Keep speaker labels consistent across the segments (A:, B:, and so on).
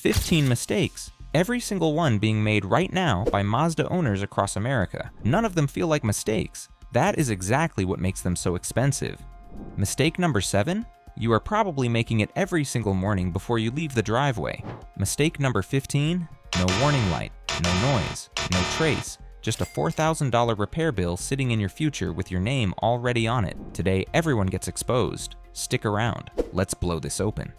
A: 15 mistakes, every single one being made right now by Mazda owners across America. None of them feel like mistakes. That is exactly what makes them so expensive. Mistake number 7? You are probably making it every single morning before you leave the driveway. Mistake number 15? No warning light, no noise, no trace. Just a $4,000 repair bill sitting in your future with your name already on it. Today, everyone gets exposed. Stick around. Let's blow this open.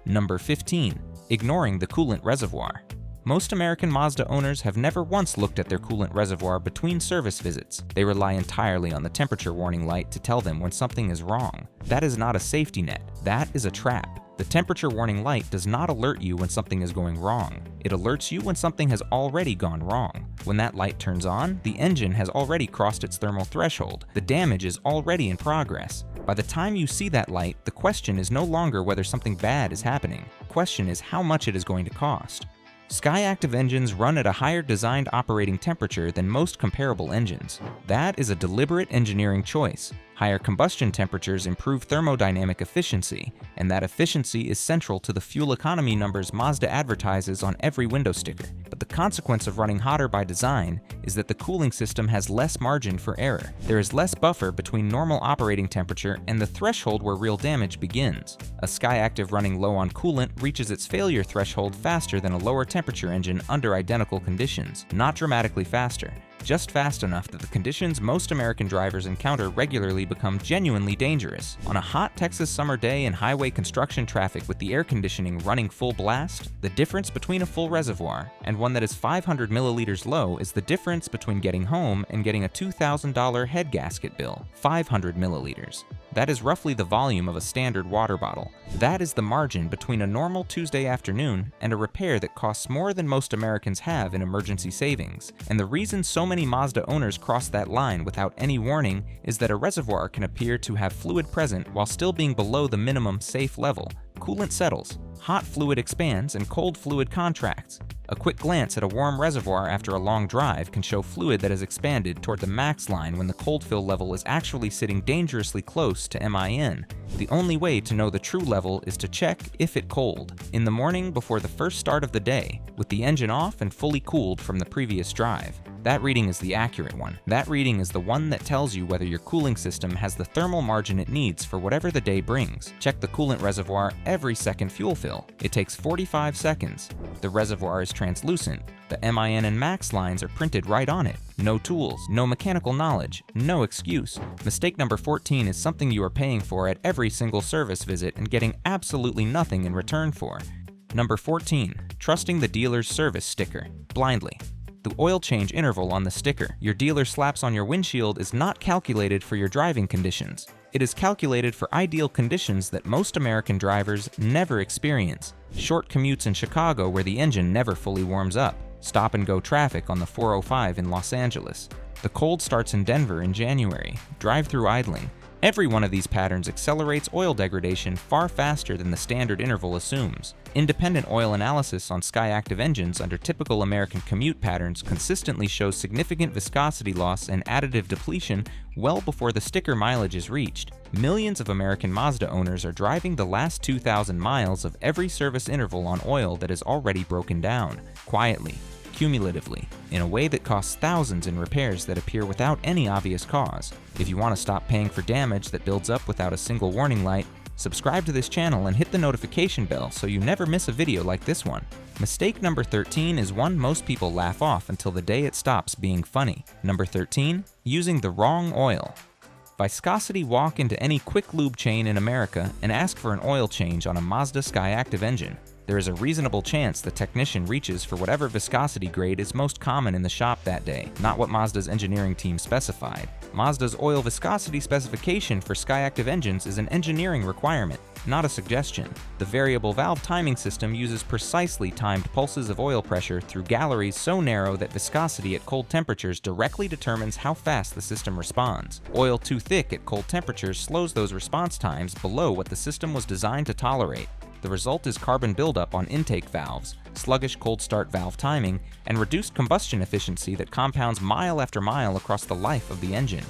A: Number 15. Ignoring the coolant reservoir. Most American Mazda owners have never once looked at their coolant reservoir between service visits. They rely entirely on the temperature warning light to tell them when something is wrong. That is not a safety net. That is a trap. The temperature warning light does not alert you when something is going wrong. It alerts you when something has already gone wrong. When that light turns on, the engine has already crossed its thermal threshold. The damage is already in progress. By the time you see that light, the question is no longer whether something bad is happening. The question is how much it is going to cost. Skyactiv engines run at a higher designed operating temperature than most comparable engines. That is a deliberate engineering choice. Higher combustion temperatures improve thermodynamic efficiency, and that efficiency is central to the fuel economy numbers Mazda advertises on every window sticker. But the consequence of running hotter by design is that the cooling system has less margin for error. There is less buffer between normal operating temperature and the threshold where real damage begins. A Skyactiv running low on coolant reaches its failure threshold faster than a lower temperature engine under identical conditions. Not dramatically faster, just fast enough that the conditions most American drivers encounter regularly become genuinely dangerous. On a hot Texas summer day in highway construction traffic with the air conditioning running full blast, the difference between a full reservoir and one that is 500 milliliters low is the difference between getting home and getting a $2,000 head gasket bill, 500 milliliters. That is roughly the volume of a standard water bottle. That is the margin between a normal Tuesday afternoon and a repair that costs more than most Americans have in emergency savings. And the reason so many Mazda owners cross that line without any warning is that a reservoir can appear to have fluid present while still being below the minimum safe level. Coolant settles, hot fluid expands, and cold fluid contracts. A quick glance at a warm reservoir after a long drive can show fluid that has expanded toward the max line when the cold fill level is actually sitting dangerously close to MIN. The only way to know the true level is to check if it cold in the morning before the first start of the day, with the engine off and fully cooled from the previous drive. That reading is the accurate one. That reading is the one that tells you whether your cooling system has the thermal margin it needs for whatever the day brings. Check the coolant reservoir every second fuel fill. It takes 45 seconds. The reservoir is translucent. The MIN and max lines are printed right on it. No tools, no mechanical knowledge, no excuse. Mistake number 14 is something you are paying for at every single service visit and getting absolutely nothing in return for. Number 14, trusting the dealer's service sticker blindly. The oil change interval on the sticker your dealer slaps on your windshield is not calculated for your driving conditions. It is calculated for ideal conditions that most American drivers never experience. Short commutes in Chicago where the engine never fully warms up. Stop-and-go traffic on the 405 in Los Angeles. The cold starts in Denver in January. Drive-through idling. Every one of these patterns accelerates oil degradation far faster than the standard interval assumes. Independent oil analysis on Skyactiv engines under typical American commute patterns consistently shows significant viscosity loss and additive depletion well before the sticker mileage is reached. Millions of American Mazda owners are driving the last 2,000 miles of every service interval on oil that is already broken down, quietly, cumulatively, in a way that costs thousands in repairs that appear without any obvious cause. If you want to stop paying for damage that builds up without a single warning light, subscribe to this channel and hit the notification bell so you never miss a video like this one. Mistake number 13 is one most people laugh off until the day it stops being funny. Number 13, using the wrong oil. Viscosity walk into any quick lube chain in America and ask for an oil change on a Mazda Skyactiv engine. There is a reasonable chance the technician reaches for whatever viscosity grade is most common in the shop that day, not what Mazda's engineering team specified. Mazda's oil viscosity specification for Skyactiv engines is an engineering requirement, not a suggestion. The variable valve timing system uses precisely timed pulses of oil pressure through galleries so narrow that viscosity at cold temperatures directly determines how fast the system responds. Oil too thick at cold temperatures slows those response times below what the system was designed to tolerate. The result is carbon buildup on intake valves, sluggish cold start valve timing, and reduced combustion efficiency that compounds mile after mile across the life of the engine.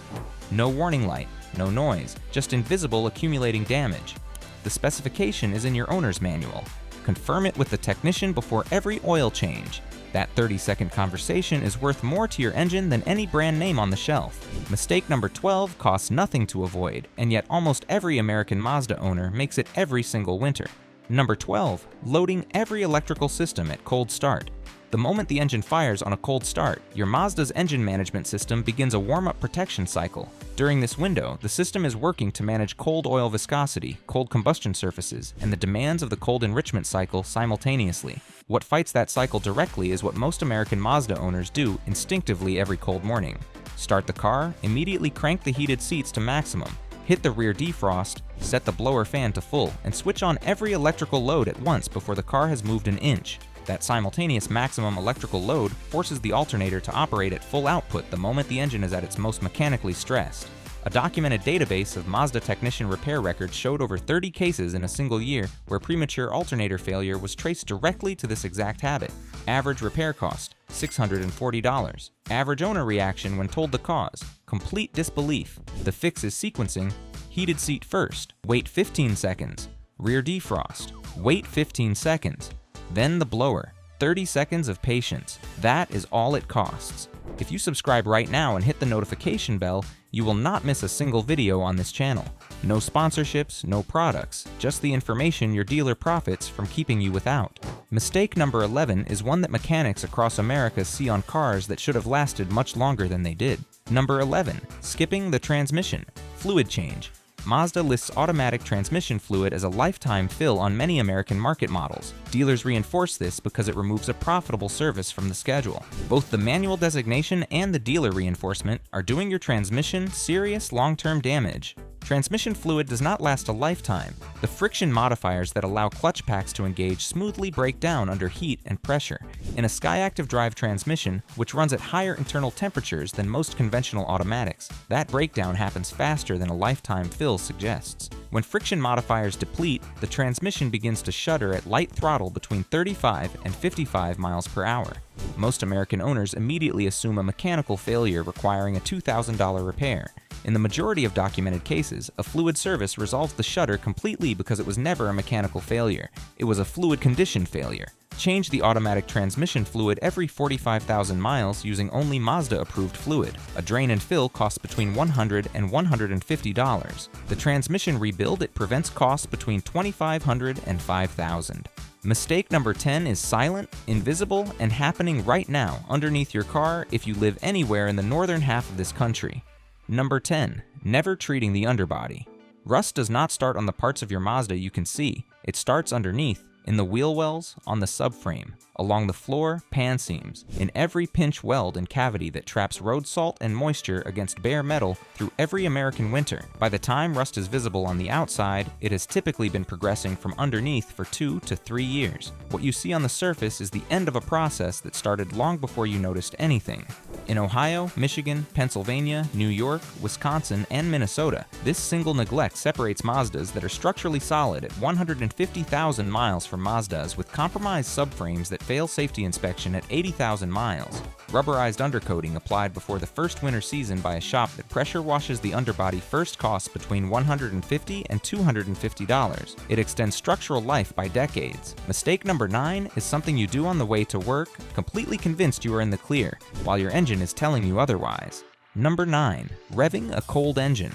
A: No warning light, no noise, just invisible accumulating damage. The specification is in your owner's manual. Confirm it with the technician before every oil change. That 30-second conversation is worth more to your engine than any brand name on the shelf. Mistake number 12 costs nothing to avoid, and yet almost every American Mazda owner makes it every single winter. Number 12, loading every electrical system at cold start. The moment the engine fires on a cold start, your Mazda's engine management system begins a warm-up protection cycle. During this window, the system is working to manage cold oil viscosity, cold combustion surfaces, and the demands of the cold enrichment cycle simultaneously. What fights that cycle directly is what most American Mazda owners do instinctively every cold morning. Start the car, immediately crank the heated seats to maximum, hit the rear defrost, set the blower fan to full, and switch on every electrical load at once before the car has moved an inch. That simultaneous maximum electrical load forces the alternator to operate at full output the moment the engine is at its most mechanically stressed. A documented database of Mazda technician repair records showed over 30 cases in a single year where premature alternator failure was traced directly to this exact habit. Average repair cost, $640. Average owner reaction when told the cause, complete disbelief. The fix is sequencing: heated seat first, wait 15 seconds. Rear defrost, wait 15 seconds. Then the blower, 30 seconds of patience. That is all it costs. If you subscribe right now and hit the notification bell, you will not miss a single video on this channel. No sponsorships, no products, just the information your dealer profits from keeping you without. Mistake number 11 is one that mechanics across America see on cars that should have lasted much longer than they did. Number 11, skipping the transmission. Fluid change. Mazda lists automatic transmission fluid as a lifetime fill on many American market models. Dealers reinforce this because it removes a profitable service from the schedule. Both the manual designation and the dealer reinforcement are doing your transmission serious long-term damage. Transmission fluid does not last a lifetime. The friction modifiers that allow clutch packs to engage smoothly break down under heat and pressure. In a Skyactiv drive transmission, which runs at higher internal temperatures than most conventional automatics, that breakdown happens faster than a lifetime fill suggests. When friction modifiers deplete, the transmission begins to shudder at light throttle between 35 and 55 miles per hour. Most American owners immediately assume a mechanical failure requiring a $2,000 repair. In the majority of documented cases, a fluid service resolves the shudder completely because it was never a mechanical failure. It was a fluid condition failure. Change the automatic transmission fluid every 45,000 miles using only Mazda-approved fluid. A drain and fill costs between $100 and $150. The transmission rebuild, it prevents costs between $2,500 and $5,000. Mistake number 10 is silent, invisible, and happening right now underneath your car if you live anywhere in the northern half of this country. Number 10, never treating the underbody. Rust does not start on the parts of your Mazda you can see. It starts underneath, in the wheel wells, on the subframe, along the floor, pan seams, in every pinch weld and cavity that traps road salt and moisture against bare metal through every American winter. By the time rust is visible on the outside, it has typically been progressing from underneath for 2 to 3 years. What you see on the surface is the end of a process that started long before you noticed anything. In Ohio, Michigan, Pennsylvania, New York, Wisconsin, and Minnesota, this single neglect separates Mazdas that are structurally solid at 150,000 miles from Mazdas with compromised subframes that fail safety inspection at 80,000 miles. Rubberized undercoating applied before the first winter season by a shop that pressure washes the underbody first costs between $150 and $250. It extends structural life by decades. Mistake number 9 is something you do on the way to work, completely convinced you are in the clear, while your engine is telling you otherwise. Number 9, revving a cold engine.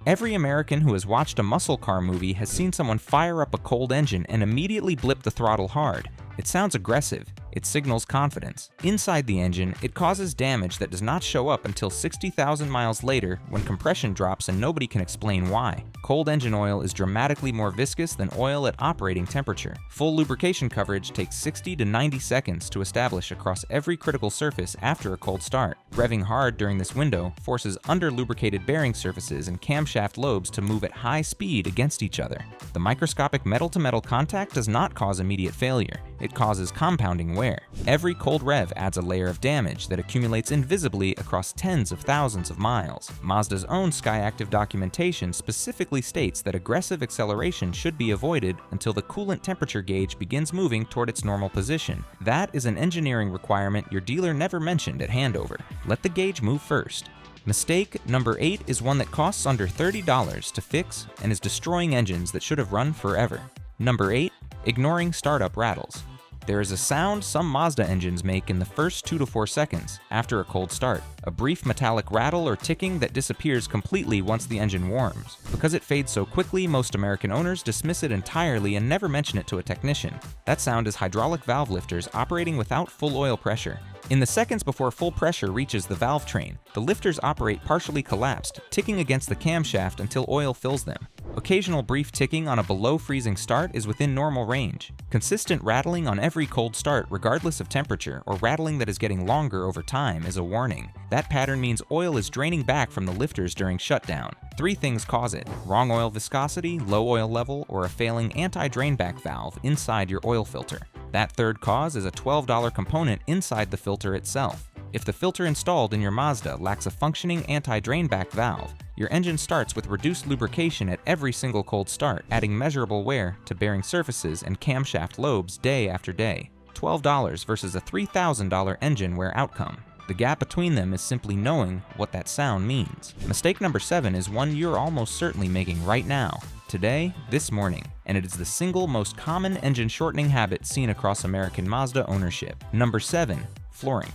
A: Every American who has watched a muscle car movie has seen someone fire up a cold engine and immediately blip the throttle hard. It sounds aggressive. It signals confidence. Inside the engine, it causes damage that does not show up until 60,000 miles later when compression drops and nobody can explain why. Cold engine oil is dramatically more viscous than oil at operating temperature. Full lubrication coverage takes 60 to 90 seconds to establish across every critical surface after a cold start. Revving hard during this window forces under-lubricated bearing surfaces and camshaft lobes to move at high speed against each other. The microscopic metal-to-metal contact does not cause immediate failure. It causes compounding wear. Every cold rev adds a layer of damage that accumulates invisibly across tens of thousands of miles. Mazda's own Skyactiv documentation specifically states that aggressive acceleration should be avoided until the coolant temperature gauge begins moving toward its normal position. That is an engineering requirement your dealer never mentioned at handover. Let the gauge move first. Mistake number 8 is one that costs under $30 to fix and is destroying engines that should have run forever. Number 8, Ignoring startup rattles. There is a sound some Mazda engines make in the first 2 to 4 seconds after a cold start, a brief metallic rattle or ticking that disappears completely once the engine warms. Because it fades so quickly, most American owners dismiss it entirely and never mention it to a technician. That sound is hydraulic valve lifters operating without full oil pressure. In the seconds before full pressure reaches the valve train, the lifters operate partially collapsed, ticking against the camshaft until oil fills them. Occasional brief ticking on a below freezing start is within normal range. Consistent rattling on every cold start regardless of temperature, or rattling that is getting longer over time, is a warning. That pattern means oil is draining back from the lifters during shutdown. 3 things cause it: wrong oil viscosity, low oil level, or a failing anti-drainback valve inside your oil filter. That third cause is a $12 component inside the filter itself. If the filter installed in your Mazda lacks a functioning anti-drainback valve, your engine starts with reduced lubrication at every single cold start, adding measurable wear to bearing surfaces and camshaft lobes day after day. $12 versus a $3,000 engine wear outcome. The gap between them is simply knowing what that sound means. Mistake number 7 is one you're almost certainly making right now, today, this morning, and it is the single most common engine shortening habit seen across American Mazda ownership. Number 7, flooring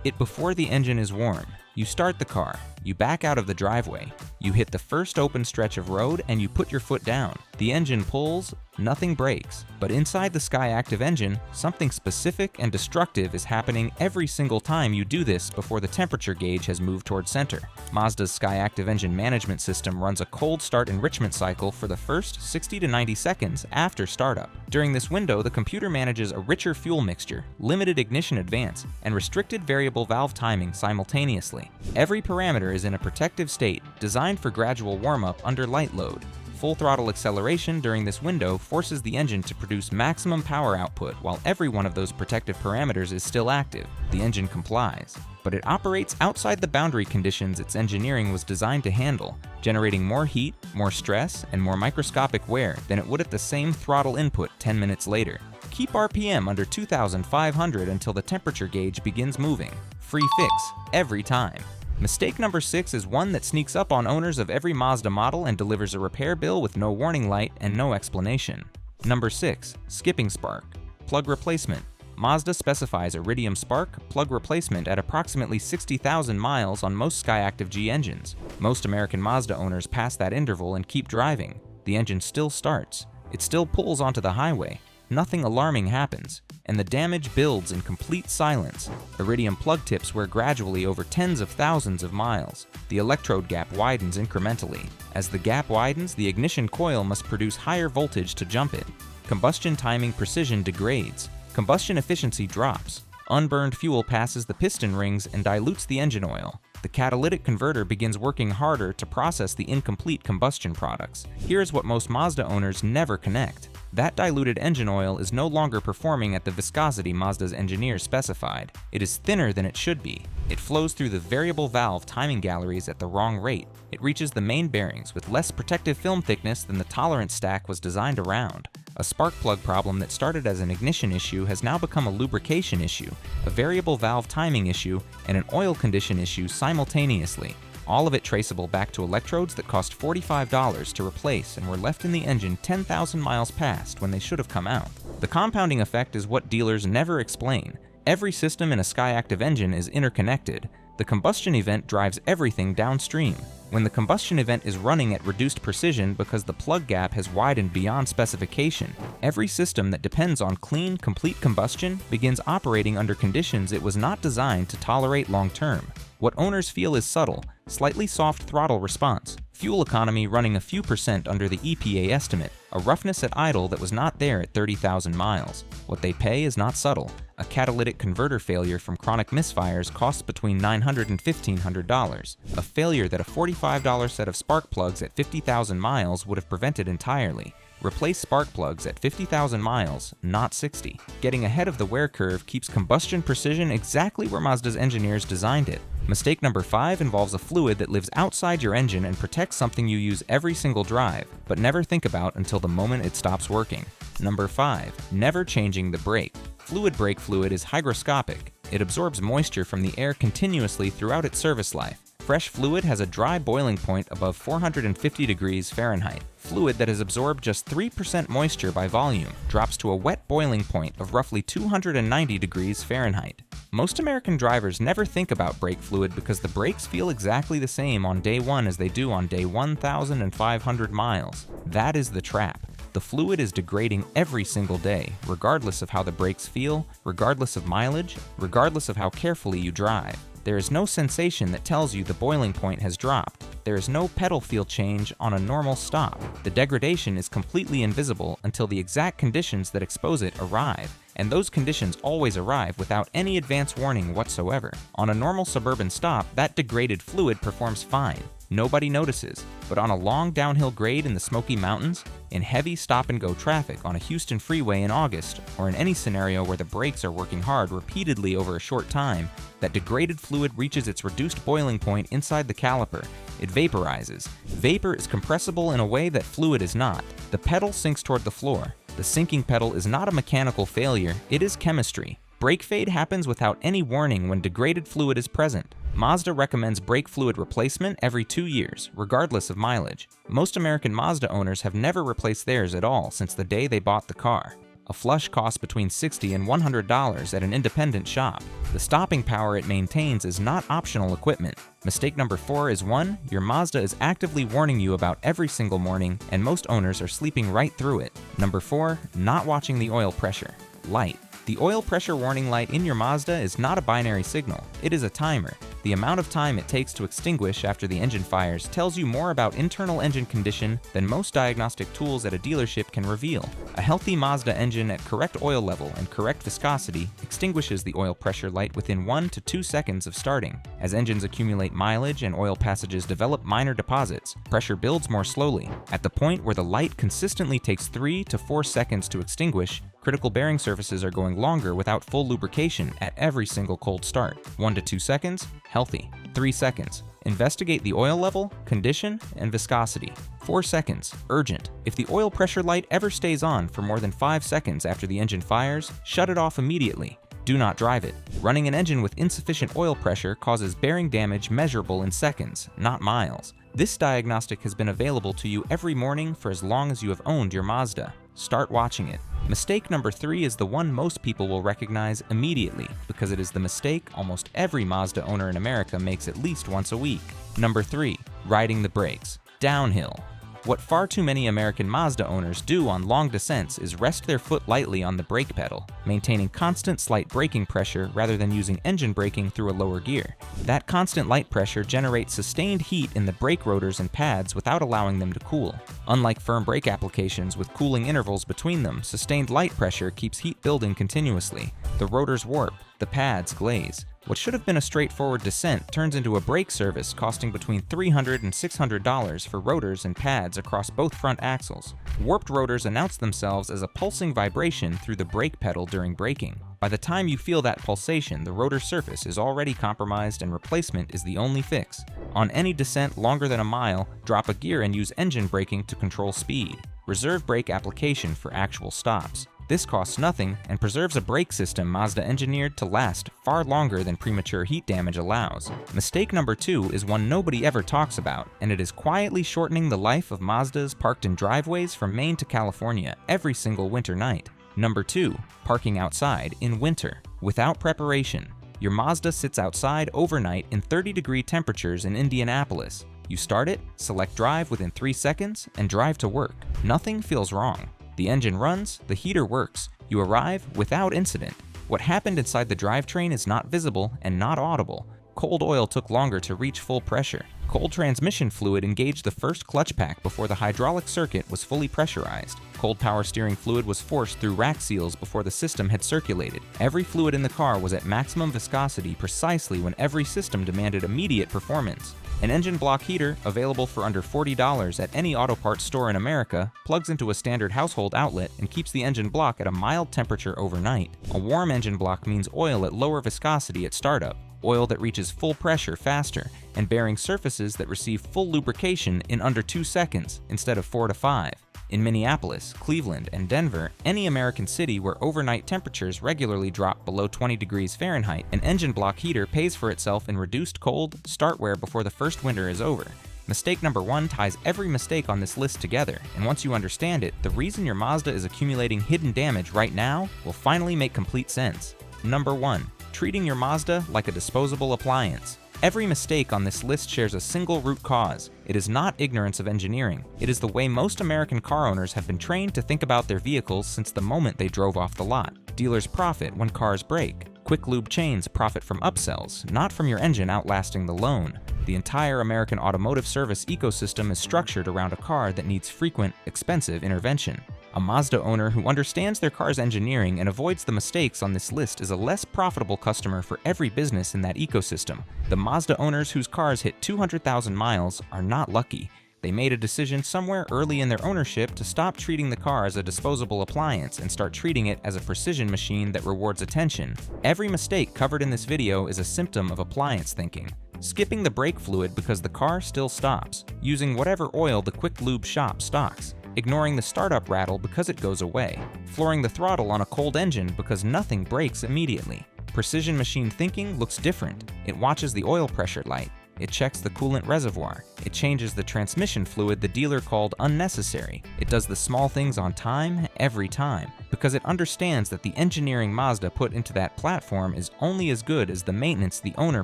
A: it before the engine is warm. You start the car, you back out of the driveway, you hit the first open stretch of road, and you put your foot down. The engine pulls, nothing breaks. But inside the Skyactiv engine, something specific and destructive is happening every single time you do this before the temperature gauge has moved towards center. Mazda's Skyactiv engine management system runs a cold start enrichment cycle for the first 60 to 90 seconds after startup. During this window, the computer manages a richer fuel mixture, limited ignition advance, and restricted variable valve timing simultaneously. Every parameter is in a protective state, designed for gradual warm-up under light load. Full throttle acceleration during this window forces the engine to produce maximum power output while every one of those protective parameters is still active. The engine complies. But it operates outside the boundary conditions its engineering was designed to handle, generating more heat, more stress, and more microscopic wear than it would at the same throttle input 10 minutes later. Keep RPM under 2,500 until the temperature gauge begins moving. Free fix, every time. Mistake number 6 is one that sneaks up on owners of every Mazda model and delivers a repair bill with no warning light and no explanation. Number 6, skipping spark, plug replacement. Mazda specifies iridium spark plug replacement at approximately 60,000 miles on most Skyactiv G engines. Most American Mazda owners pass that interval and keep driving. The engine still starts. It still pulls onto the highway. Nothing alarming happens, and the damage builds in complete silence. Iridium plug tips wear gradually over tens of thousands of miles. The electrode gap widens incrementally. As the gap widens, the ignition coil must produce higher voltage to jump it. Combustion timing precision degrades. Combustion efficiency drops. Unburned fuel passes the piston rings and dilutes the engine oil. The catalytic converter begins working harder to process the incomplete combustion products. Here's what most Mazda owners never connect. That diluted engine oil is no longer performing at the viscosity Mazda's engineers specified. It is thinner than it should be. It flows through the variable valve timing galleries at the wrong rate. It reaches the main bearings with less protective film thickness than the tolerance stack was designed around. A spark plug problem that started as an ignition issue has now become a lubrication issue, a variable valve timing issue, and an oil condition issue simultaneously. All of it traceable back to electrodes that cost $45 to replace and were left in the engine 10,000 miles past when they should have come out. The compounding effect is what dealers never explain. Every system in a Skyactiv engine is interconnected. The combustion event drives everything downstream. When the combustion event is running at reduced precision because the plug gap has widened beyond specification, every system that depends on clean, complete combustion begins operating under conditions it was not designed to tolerate long-term. What owners feel is subtle, slightly soft throttle response, fuel economy running a few percent under the EPA estimate, a roughness at idle that was not there at 30,000 miles. What they pay is not subtle. A catalytic converter failure from chronic misfires costs between $900 and $1,500, a failure that a $45 set of spark plugs at 50,000 miles would have prevented entirely. Replace spark plugs at 50,000 miles, not 60. Getting ahead of the wear curve keeps combustion precision exactly where Mazda's engineers designed it. Mistake number 5 involves a fluid that lives outside your engine and protects something you use every single drive, but never think about until the moment it stops working. Number 5, never changing the brake. Fluid brake fluid is hygroscopic. It absorbs moisture from the air continuously throughout its service life. Fresh fluid has a dry boiling point above 450 degrees Fahrenheit. Fluid that has absorbed just 3% moisture by volume drops to a wet boiling point of roughly 290 degrees Fahrenheit. Most American drivers never think about brake fluid because the brakes feel exactly the same on day 1 as they do on day 1,500 miles. That is the trap. The fluid is degrading every single day, regardless of how the brakes feel, regardless of mileage, regardless of how carefully you drive. There is no sensation that tells you the boiling point has dropped. There is no pedal feel change on a normal stop. The degradation is completely invisible until the exact conditions that expose it arrive, and those conditions always arrive without any advance warning whatsoever. On a normal suburban stop, that degraded fluid performs fine. Nobody notices, but on a long downhill grade in the Smoky Mountains, in heavy stop-and-go traffic on a Houston freeway in August, or in any scenario where the brakes are working hard repeatedly over a short time, that degraded fluid reaches its reduced boiling point inside the caliper. It vaporizes. Vapor is compressible in a way that fluid is not. The pedal sinks toward the floor. The sinking pedal is not a mechanical failure, it is chemistry. Brake fade happens without any warning when degraded fluid is present. Mazda recommends brake fluid replacement every 2 years, regardless of mileage. Most American Mazda owners have never replaced theirs at all since the day they bought the car. A flush costs between $60 and $100 at an independent shop. The stopping power it maintains is not optional equipment. Mistake number 4 is one your Mazda is actively warning you about every single morning, and most owners are sleeping right through it. Number 4, not watching the oil pressure. Light. The oil pressure warning light in your Mazda is not a binary signal, it is a timer. The amount of time it takes to extinguish after the engine fires tells you more about internal engine condition than most diagnostic tools at a dealership can reveal. A healthy Mazda engine at correct oil level and correct viscosity extinguishes the oil pressure light within 1 to 2 seconds of starting. As engines accumulate mileage and oil passages develop minor deposits, pressure builds more slowly. At the point where the light consistently takes 3 to 4 seconds to extinguish, critical bearing surfaces are going longer without full lubrication at every single cold start. 1 to 2 seconds, healthy. 3 seconds, investigate the oil level, condition, and viscosity. 4 seconds, urgent. If the oil pressure light ever stays on for more than 5 seconds after the engine fires, shut it off immediately. Do not drive it. Running an engine with insufficient oil pressure causes bearing damage measurable in seconds, not miles. This diagnostic has been available to you every morning for as long as you have owned your Mazda. Start watching it. Mistake number 3 is the one most people will recognize immediately because it is the mistake almost every Mazda owner in America makes at least once a week. Number 3, riding the brakes. Downhill. What far too many American Mazda owners do on long descents is rest their foot lightly on the brake pedal, maintaining constant slight braking pressure rather than using engine braking through a lower gear. That constant light pressure generates sustained heat in the brake rotors and pads without allowing them to cool. Unlike firm brake applications with cooling intervals between them, sustained light pressure keeps heat building continuously. The rotors warp, the pads glaze. What should have been a straightforward descent turns into a brake service costing between $300 and $600 for rotors and pads across both front axles. Warped rotors announce themselves as a pulsing vibration through the brake pedal during braking. By the time you feel that pulsation, the rotor surface is already compromised and replacement is the only fix. On any descent longer than a mile, drop a gear and use engine braking to control speed. Reserve brake application for actual stops. This costs nothing and preserves a brake system Mazda engineered to last far longer than premature heat damage allows. Mistake number 2 is one nobody ever talks about, and it is quietly shortening the life of Mazdas parked in driveways from Maine to California every single winter night. Number 2, parking outside in winter without preparation. Your Mazda sits outside overnight in 30-degree temperatures in Indianapolis. You start it, select drive within 3 seconds, and drive to work. Nothing feels wrong. The engine runs, the heater works, you arrive without incident. What happened inside the drivetrain is not visible and not audible. Cold oil took longer to reach full pressure. Cold transmission fluid engaged the first clutch pack before the hydraulic circuit was fully pressurized. Cold power steering fluid was forced through rack seals before the system had circulated. Every fluid in the car was at maximum viscosity precisely when every system demanded immediate performance. An engine block heater, available for under $40 at any auto parts store in America, plugs into a standard household outlet and keeps the engine block at a mild temperature overnight. A warm engine block means oil at lower viscosity at startup, oil that reaches full pressure faster, and bearing surfaces that receive full lubrication in under 2 seconds instead of 4 to 5. In Minneapolis, Cleveland, and Denver, any American city where overnight temperatures regularly drop below 20 degrees Fahrenheit, an engine block heater pays for itself in reduced cold start wear before the first winter is over. Mistake number 1 ties every mistake on this list together, and once you understand it, the reason your Mazda is accumulating hidden damage right now will finally make complete sense. Number 1. Treating your Mazda like a disposable appliance. Every mistake on this list shares a single root cause. It is not ignorance of engineering. It is the way most American car owners have been trained to think about their vehicles since the moment they drove off the lot. Dealers profit when cars break. Quick lube chains profit from upsells, not from your engine outlasting the loan. The entire American automotive service ecosystem is structured around a car that needs frequent, expensive intervention. A Mazda owner who understands their car's engineering and avoids the mistakes on this list is a less profitable customer for every business in that ecosystem. The Mazda owners whose cars hit 200,000 miles are not lucky. They made a decision somewhere early in their ownership to stop treating the car as a disposable appliance and start treating it as a precision machine that rewards attention. Every mistake covered in this video is a symptom of appliance thinking. Skipping the brake fluid because the car still stops. Using whatever oil the quick lube shop stocks. Ignoring the startup rattle because it goes away. Flooring the throttle on a cold engine because nothing breaks immediately. Precision machine thinking looks different. It watches the oil pressure light. It checks the coolant reservoir. It changes the transmission fluid the dealer called unnecessary. It does the small things on time, every time, because it understands that the engineering Mazda put into that platform is only as good as the maintenance the owner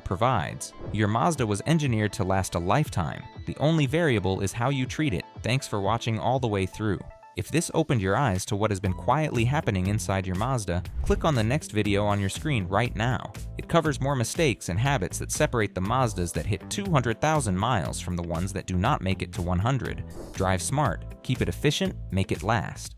A: provides. Your Mazda was engineered to last a lifetime. The only variable is how you treat it. Thanks for watching all the way through. If this opened your eyes to what has been quietly happening inside your Mazda, click on the next video on your screen right now. It covers more mistakes and habits that separate the Mazdas that hit 200,000 miles from the ones that do not make it to 100. Drive smart, keep it efficient, make it last.